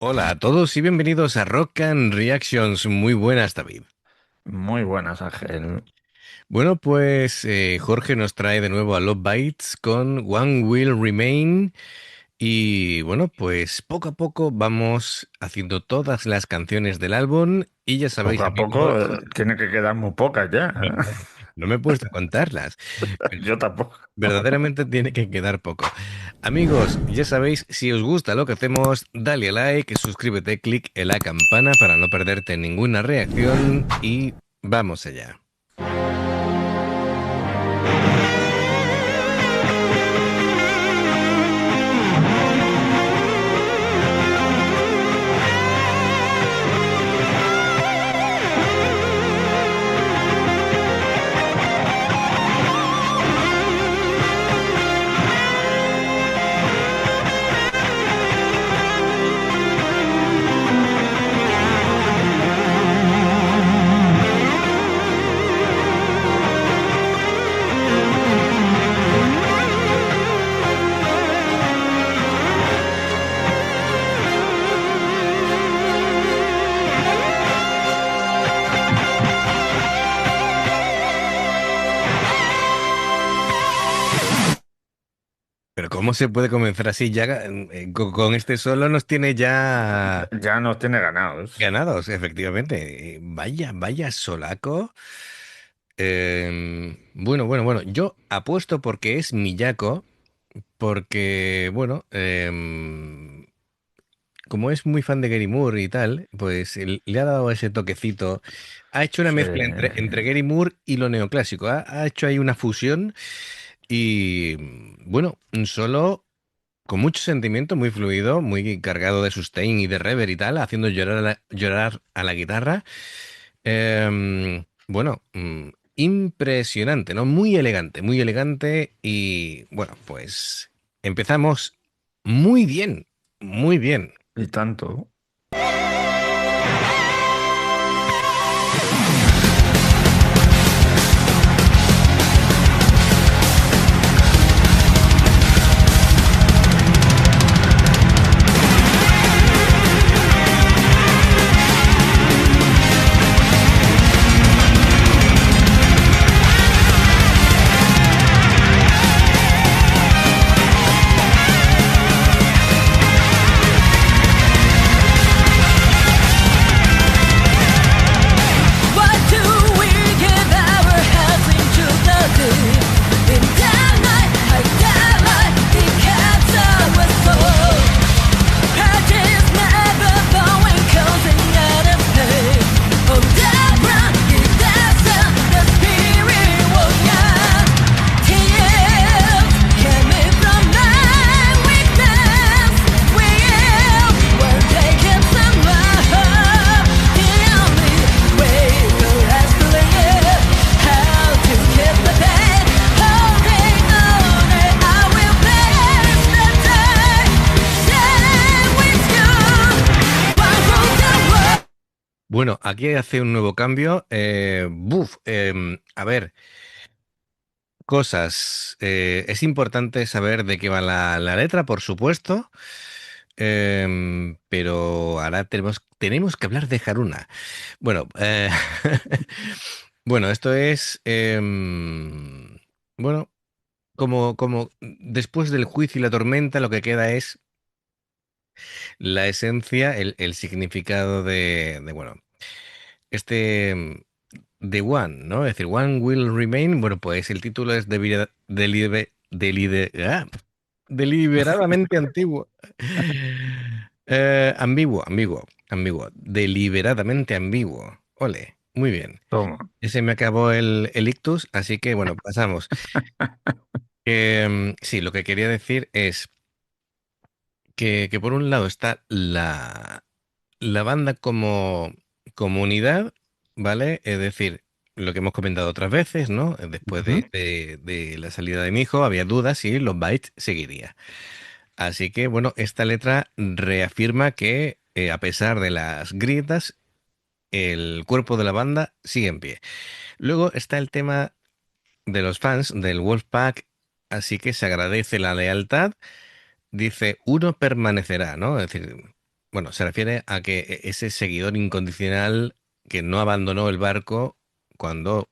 Hola a todos y bienvenidos a Rock and Reactions. Muy buenas, David. Muy buenas, Ángel. Bueno, pues Jorge nos trae de nuevo a Love Bites con One Will Remain. Y bueno, pues poco a poco vamos haciendo todas las canciones del álbum. Y ya Poco sabéis, a poco amigos, tiene que quedar muy pocas ya. no me he puesto a contarlas. Pero Yo tampoco. verdaderamente tiene que quedar poco. Amigos, ya sabéis, si os gusta lo que hacemos, dale a like, suscríbete, clic en la campana para no perderte ninguna reacción y vamos allá. Pero ¿cómo se puede comenzar así? Ya con este solo nos tiene ya Ya nos tiene ganados. ganados, efectivamente. Vaya, vaya solaco. Bueno. Yo apuesto porque es Miyako, porque, bueno, como es muy fan de Gary Moore y tal, pues le ha dado ese toquecito. Ha hecho una Sí. mezcla entre Gary Moore y lo neoclásico. Ha hecho ahí una fusión y, bueno, solo con mucho sentimiento, muy fluido, muy cargado de sustain y de reverb y tal, haciendo llorar a la guitarra. Bueno, impresionante, ¿no? Muy elegante y, bueno, pues empezamos muy bien, muy bien. Y tanto. Why do we give our hearts into the deep? In that night, I died the cats our soul. Pages never going, causing out of pain. Oh, the ground, the spirit was young. Tears came from my weakness. We're taking some love. The only way will escalate. How to kiss the pain. Holding on, I will face the day. Stay with you. One rule the world. Bueno, aquí hace un nuevo cambio. A ver, cosas. Es importante saber de qué va la letra, por supuesto. Pero ahora tenemos que hablar de Haruna. Bueno, bueno, esto es, bueno, como después del juicio y la tormenta, lo que queda es la esencia, el significado bueno, este, The One, ¿no? Es decir, One Will Remain. Bueno, pues el título es deliberadamente antiguo. Ambiguo. Deliberadamente ambiguo. Ole, muy bien. Toma. Ese me acabó el ictus, así que bueno, pasamos. Sí, lo que quería decir es que por un lado está la banda como comunidad, ¿vale? Es decir, lo que hemos comentado otras veces, ¿no? Después Ujú. de la salida de mi hijo, había dudas si los Bytes seguiría. Así que, bueno, esta letra reafirma que, a pesar de las grietas, el cuerpo de la banda sigue en pie. Luego está el tema de los fans del Wolfpack, así que se agradece la lealtad. Dice, uno permanecerá, ¿no? Es decir, bueno, se refiere a que ese seguidor incondicional que no abandonó el barco cuando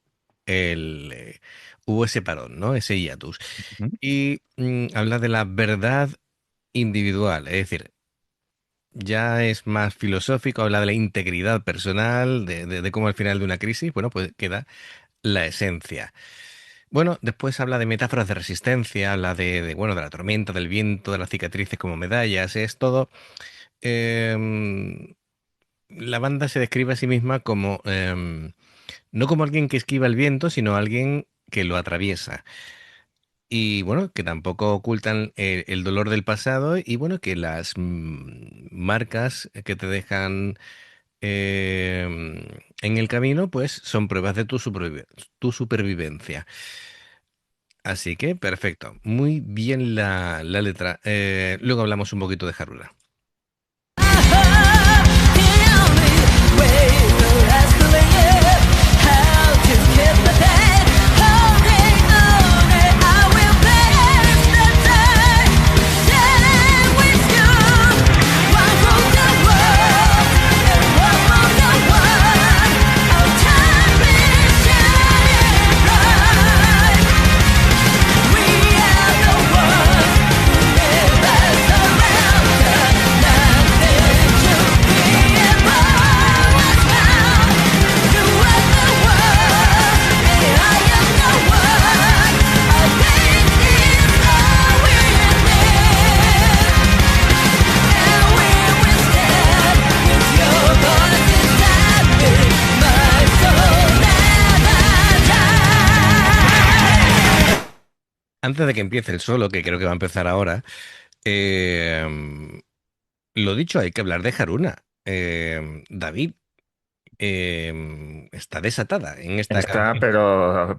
hubo ese parón, ¿no? Ese hiatus. Ujú. Y habla de la verdad individual, es decir, ya es más filosófico, habla de la integridad personal, de cómo al final de una crisis, bueno, pues queda la esencia. Bueno, después habla de metáforas de resistencia, habla bueno, de la tormenta, del viento, de las cicatrices como medallas, es todo. em, la banda se describe a sí misma como, no como alguien que esquiva el viento, sino alguien que lo atraviesa. Y bueno, que tampoco ocultan el dolor del pasado y bueno, que las marcas que te dejan en el camino, pues son pruebas de tu supervivencia. Así que perfecto, muy bien la letra. Luego hablamos un poquito de Haruna. Antes de que empiece el solo, que creo que va a empezar ahora, lo dicho, hay que hablar de Haruna. David está desatada en esta Está, canción.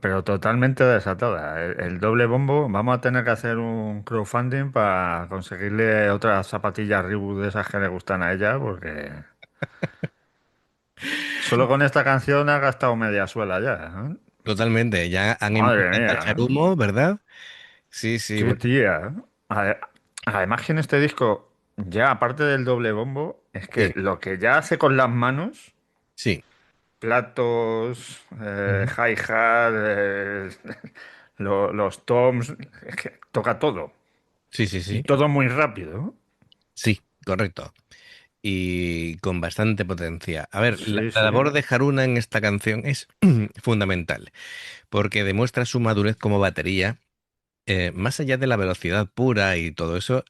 pero totalmente desatada. El doble bombo, vamos a tener que hacer un crowdfunding para conseguirle otras zapatillas Reebok de esas que le gustan a ella, porque solo con esta canción ha gastado media suela ya. ¿Eh? Totalmente, ya han Madre empezado a echar mía, ¿eh? humo, ¿verdad? Sí, sí, Qué bueno, tía. ¿Eh? Además que en este disco, ya aparte del doble bombo, es que sí, lo que ya hace con las manos, sí. platos, Ujú. hi-hat, los toms, es que toca todo. Sí, sí, Y sí. todo muy rápido. Sí, correcto. Y con bastante potencia. A ver, la, Sí, la sí. labor de Haruna en esta canción es fundamental, porque demuestra su madurez como batería, más allá de la velocidad pura y todo eso.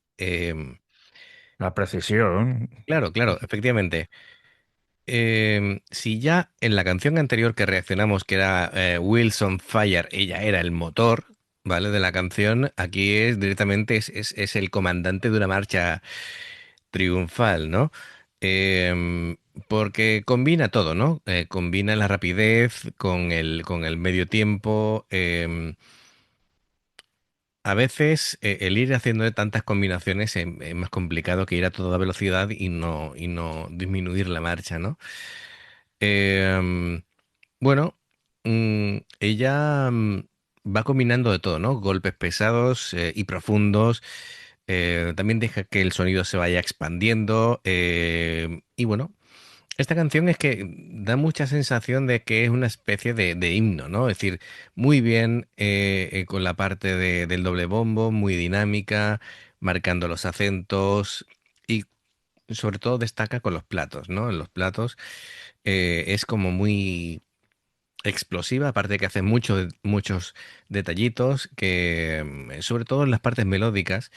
La precisión. Claro, claro, efectivamente. Si ya en la canción anterior que reaccionamos, que era Wheels on Fire, ella era el motor, ¿vale? De la canción, aquí es directamente es el comandante de una marcha triunfal, ¿no? Porque combina todo, ¿no? Combina la rapidez con el medio tiempo. A veces el ir haciendo tantas combinaciones es más complicado que ir a toda velocidad y no disminuir la marcha, ¿no? Em, bueno, ella va combinando de todo, ¿no? Golpes pesados y profundos. También deja que el sonido se vaya expandiendo. Y bueno, esta canción es que da mucha sensación de que es una especie de himno, ¿no? Es decir, muy bien con la parte del doble bombo, muy dinámica, marcando los acentos y sobre todo destaca con los platos, ¿no? En los platos es como muy explosiva, aparte de que hace muchos detallitos, que sobre todo en las partes melódicas,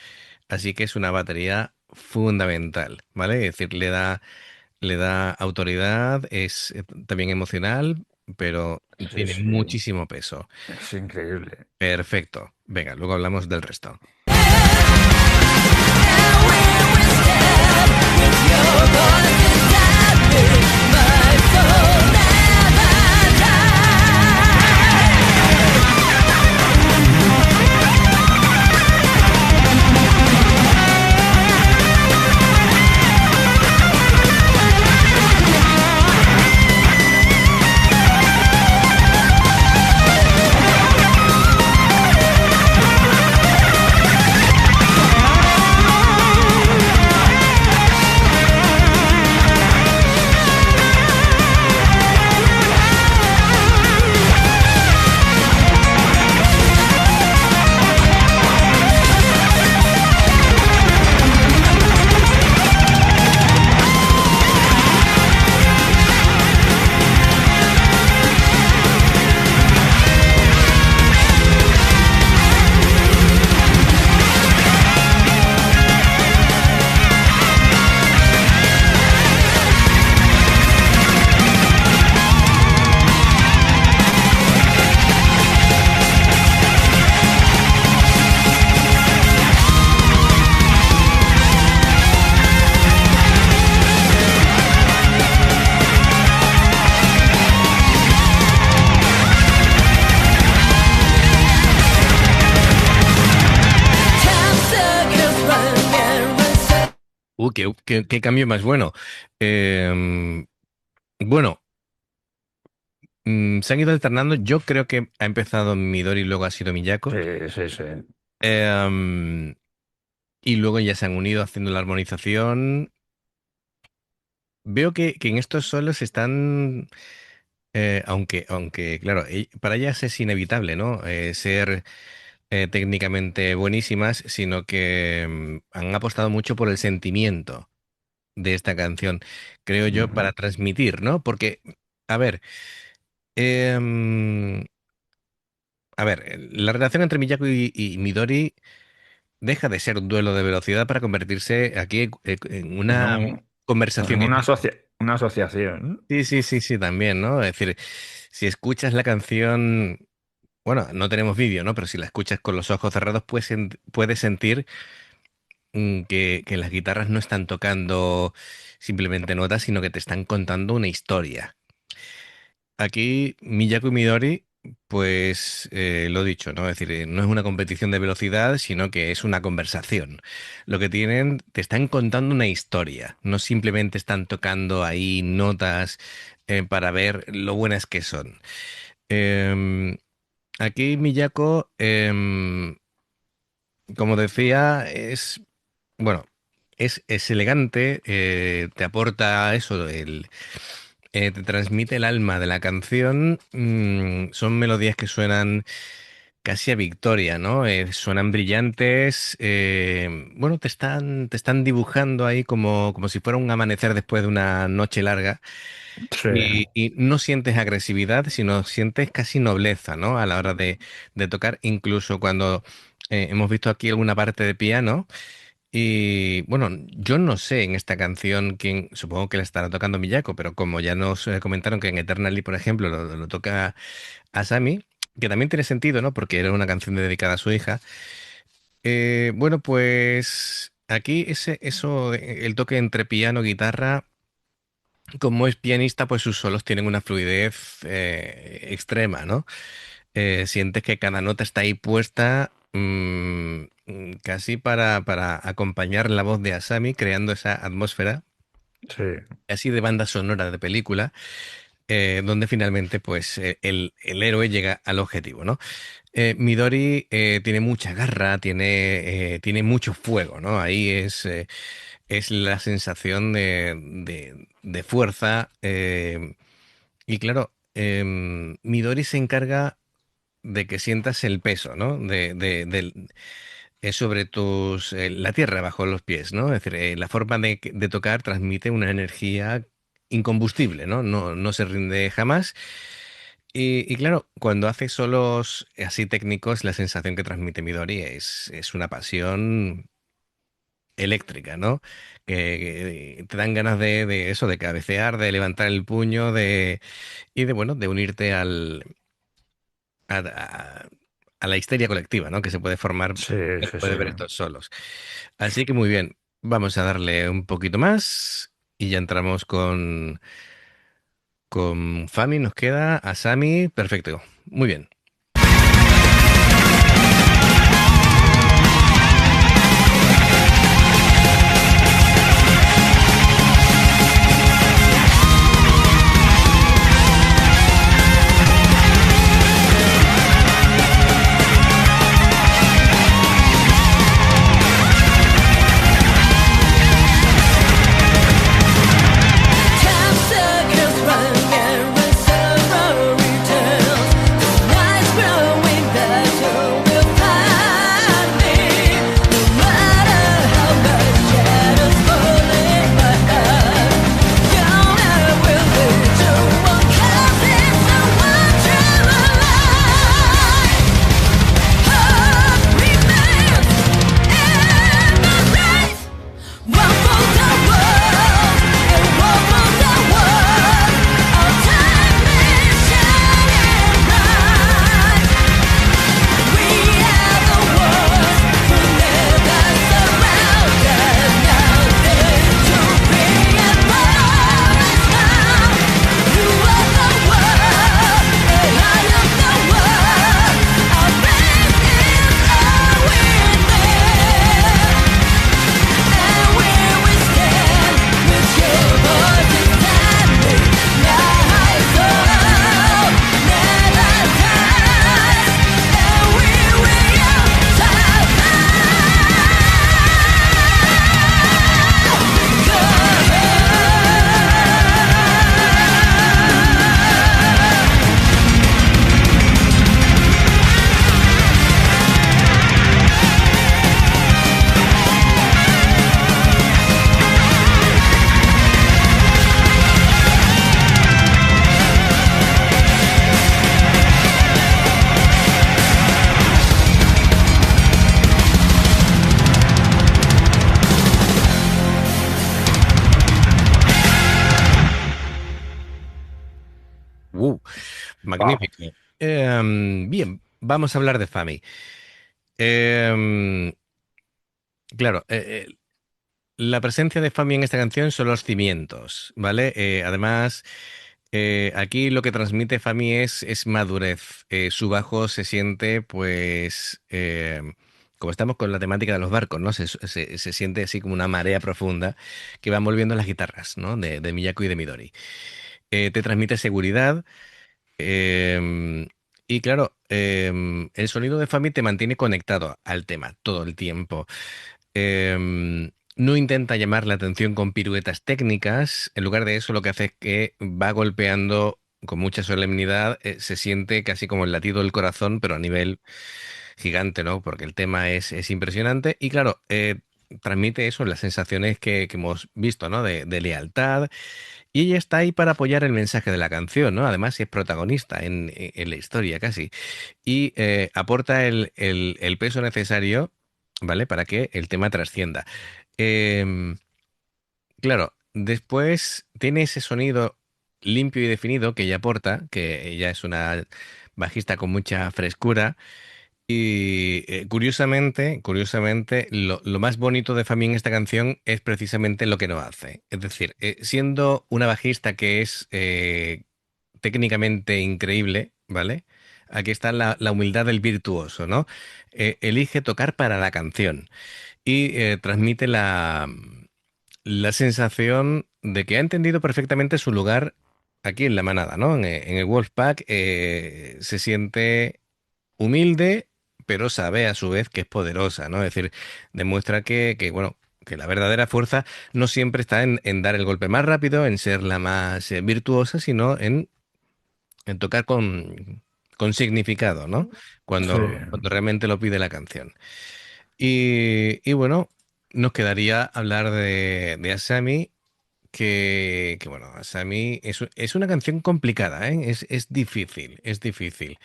así que es una batería fundamental, ¿vale? Es decir, le da autoridad, es también emocional, pero Sí, tiene sí. muchísimo peso. Es increíble. Perfecto. Venga, luego hablamos del resto. Qué cambio más bueno. Eh, bueno, se han ido alternando. Yo creo que ha empezado Midori y luego ha sido Miyako. Sí, sí, sí. Eh, y luego ya se han unido haciendo la armonización. Veo que en estos solos están, aunque claro, para ellas es inevitable, ¿no? Ser técnicamente buenísimas, sino que han apostado mucho por el sentimiento de esta canción, creo yo, para Ujú. transmitir, ¿no? Porque, a ver, em, la relación entre Miyako y Midori deja de ser un duelo de velocidad para convertirse aquí en En una en conversación. una una asociación. Sí, sí, sí, sí, también, ¿no? Es decir, si escuchas la canción, bueno, no tenemos vídeo, ¿no? Pero si la escuchas con los ojos cerrados, puedes sentir que las guitarras no están tocando simplemente notas, sino que te están contando una historia. Aquí Miyako y Midori, pues lo dicho, ¿no? Es decir, no es una competición de velocidad, sino que es una conversación. Lo que tienen, te están contando una historia, no simplemente están tocando ahí notas para ver lo buenas que son. Em, Aquí Miyako, como decía, bueno, es elegante, te aporta eso, te transmite el alma de la canción. Son melodías que suenan casi a victoria, ¿no? Suenan brillantes. Bueno, te están dibujando ahí como si fuera un amanecer después de una noche larga. Sí, Y no sientes agresividad, sino sientes casi nobleza, ¿no? A la hora de tocar, incluso cuando hemos visto aquí alguna parte de piano. Y bueno, yo no sé en esta canción quién, supongo que la estará tocando Miyako, pero como ya nos comentaron que en Eternally, por ejemplo, lo toca Asami, que también tiene sentido, ¿no? Porque era una canción dedicada a su hija. Bueno, pues aquí el toque entre piano y guitarra, como es pianista, pues sus solos tienen una fluidez extrema, ¿no? Sientes que cada nota está ahí puesta casi para acompañar la voz de Asami, creando esa atmósfera, sí, así de banda sonora de película, donde finalmente pues el héroe llega al objetivo, ¿no? Midori tiene mucha garra, tiene mucho fuego, ¿no? Ahí es la sensación de fuerza. Y claro, Midori se encarga de que sientas el peso, ¿no? Sobre la tierra bajo los pies, ¿no? Es decir, la forma de tocar transmite una energía incombustible, ¿no? No se rinde jamás. Y claro, cuando hace solos así técnicos, la sensación que transmite Midori es una pasión eléctrica, ¿no? Que te dan ganas de eso, de cabecear, de levantar el puño, bueno, de unirte a, a- a la histeria colectiva, ¿no? Que se puede formar sí, sí, después sí. de ver estos solos. Así que muy bien, vamos a darle un poquito más y ya entramos con Fami, nos queda Asami, perfecto, muy bien. Time circles run and run, sorrow returns. Wow. Magnífico. Bien, vamos a hablar de Fami. Em, claro, la presencia de Fami en esta canción son los cimientos, ¿vale? Además, aquí lo que transmite Fami es madurez. Su bajo se siente, pues, como estamos con la temática de los barcos, ¿no? Se siente así como una marea profunda que va envolviendo las guitarras, ¿no? De Miyako y de Midori. Te transmite seguridad. em, y claro, el sonido de Fami te mantiene conectado al tema todo el tiempo. No intenta llamar la atención con piruetas técnicas. En lugar de eso, lo que hace es que va golpeando con mucha solemnidad. Se siente casi como el latido del corazón, pero a nivel gigante, ¿no? Porque el tema es impresionante. Y claro, transmite eso, las sensaciones que hemos visto, ¿no? De lealtad. Y ella está ahí para apoyar el mensaje de la canción, ¿no? Además, es protagonista en la historia casi. Y aporta el peso necesario, ¿vale? Para que el tema trascienda. Em, claro, después tiene ese sonido limpio y definido que ella aporta, que ella es una bajista con mucha frescura. Y curiosamente, lo más bonito de Fami en esta canción es precisamente lo que no hace. Es decir, siendo una bajista que es técnicamente increíble, ¿vale? Aquí está la humildad del virtuoso, ¿no? Elige tocar para la canción y transmite la sensación de que ha entendido perfectamente su lugar aquí en la manada, ¿no? En el Wolfpack se siente humilde, pero sabe a su vez que es poderosa, ¿no? Es decir, demuestra bueno, que la verdadera fuerza no siempre está en dar el golpe más rápido, en ser la más virtuosa, sino en tocar con significado, ¿no? Sí. Cuando realmente lo pide la canción. Y bueno, nos quedaría hablar de Asami, bueno, Asami es una canción complicada, ¿eh? Es difícil, es difícil.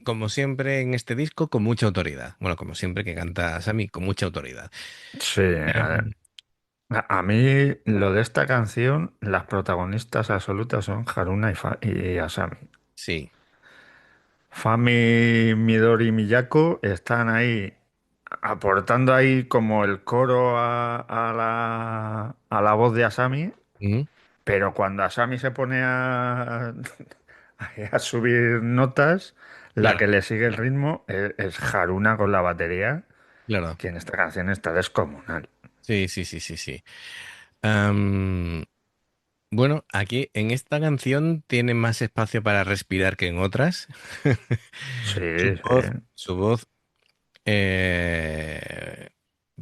Como siempre en este disco, con mucha autoridad. Bueno, como siempre que canta Asami, con mucha autoridad. Sí. Em, A mí, lo de esta canción, las protagonistas absolutas son Haruna y Asami. sí. Fami, Midori y Miyako están ahí aportando ahí como el coro a la voz de Asami, Ujú, pero cuando Asami se pone a subir notas, la claro, que le sigue el ritmo es Haruna con la batería, claro. que en esta canción está descomunal. Sí, sí, sí, sí, sí. Am, bueno, aquí en esta canción tiene más espacio para respirar que en otras. Sí, sí. Su voz eh,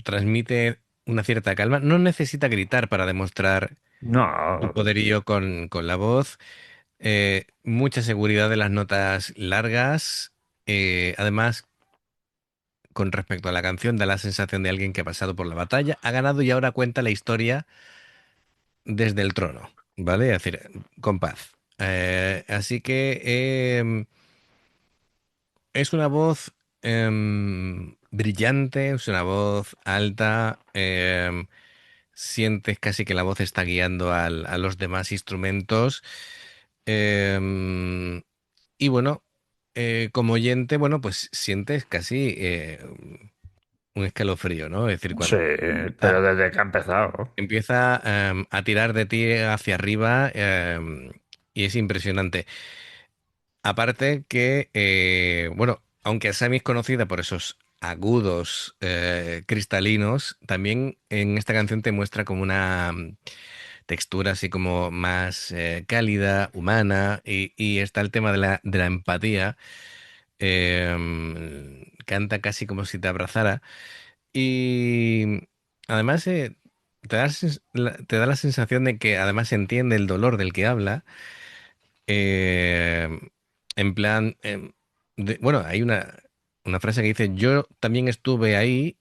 transmite una cierta calma. No necesita gritar para demostrar su No, poderío con la voz. Mucha seguridad de las notas largas. Además, con respecto a la canción, da la sensación de alguien que ha pasado por la batalla, ha ganado y ahora cuenta la historia desde el trono, ¿vale? Es decir, con paz. Así que es una voz brillante, es una voz alta. Sientes casi que la voz está guiando a los demás instrumentos. Em, y bueno, como oyente, bueno, pues sientes casi un escalofrío, ¿no? Es decir, sí, cuando pero desde que ha empezado. empieza a tirar de ti hacia arriba y es impresionante. Aparte que, bueno, aunque Asami es conocida por esos agudos cristalinos, también en esta canción te muestra como una textura así como más cálida, humana, y está el tema de la empatía. Canta casi como si te abrazara. Y además te da la sensación de que además entiende el dolor del que habla. eh, en plan, bueno, hay una frase que dice, yo también estuve ahí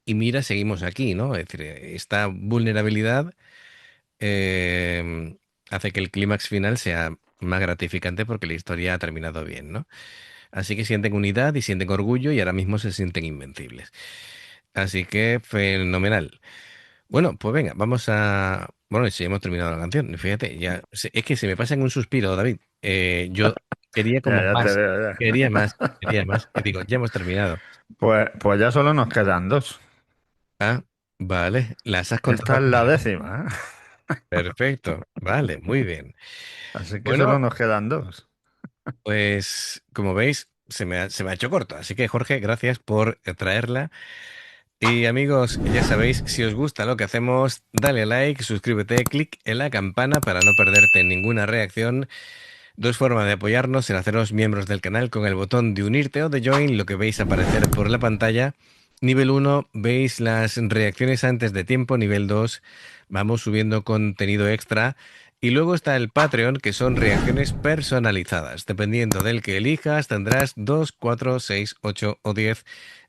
y mira, seguimos aquí, ¿no? Es decir, esta vulnerabilidad hace que el clímax final sea más gratificante porque la historia ha terminado bien, ¿no? Así que sienten unidad y sienten orgullo y ahora mismo se sienten invencibles. Así que fenomenal. Bueno, pues venga, Bueno, sí, hemos terminado la canción. Fíjate, ya. Es que se me pasa en un suspiro, David. Yo quería Ya, como ya te más. veo, ya. Quería más. Quería más. Y digo, ya hemos terminado. Pues ya solo nos quedan dos. Ah, vale. Las has Esta contado es con la la... 10ª, ¿eh? Perfecto. Vale, muy bien. Así que Bueno, solo nos quedan dos. pues como veis, se me ha hecho corto. Así que, Jorge, gracias por traerla. Y amigos, ya sabéis, si os gusta lo que hacemos, dale a like, suscríbete, clic en la campana para no perderte ninguna reacción. Dos formas de apoyarnos: en haceros miembros del canal con el botón de unirte o de join, lo que veis aparecer por la pantalla. Nivel 1, veis las reacciones antes de tiempo. Nivel 2, vamos subiendo contenido extra. Y luego está el Patreon, que son reacciones personalizadas. Dependiendo del que elijas, tendrás 2, 4, 6, 8 o 10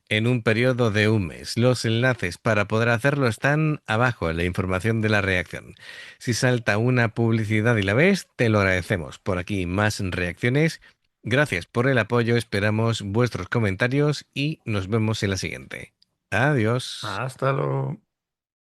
en un periodo de un mes. Los enlaces para poder hacerlo están abajo en la información de la reacción. Si salta una publicidad y la ves, te lo agradecemos. Por aquí más reacciones. Gracias por el apoyo, esperamos vuestros comentarios y nos vemos en la siguiente. Adiós. Hasta luego.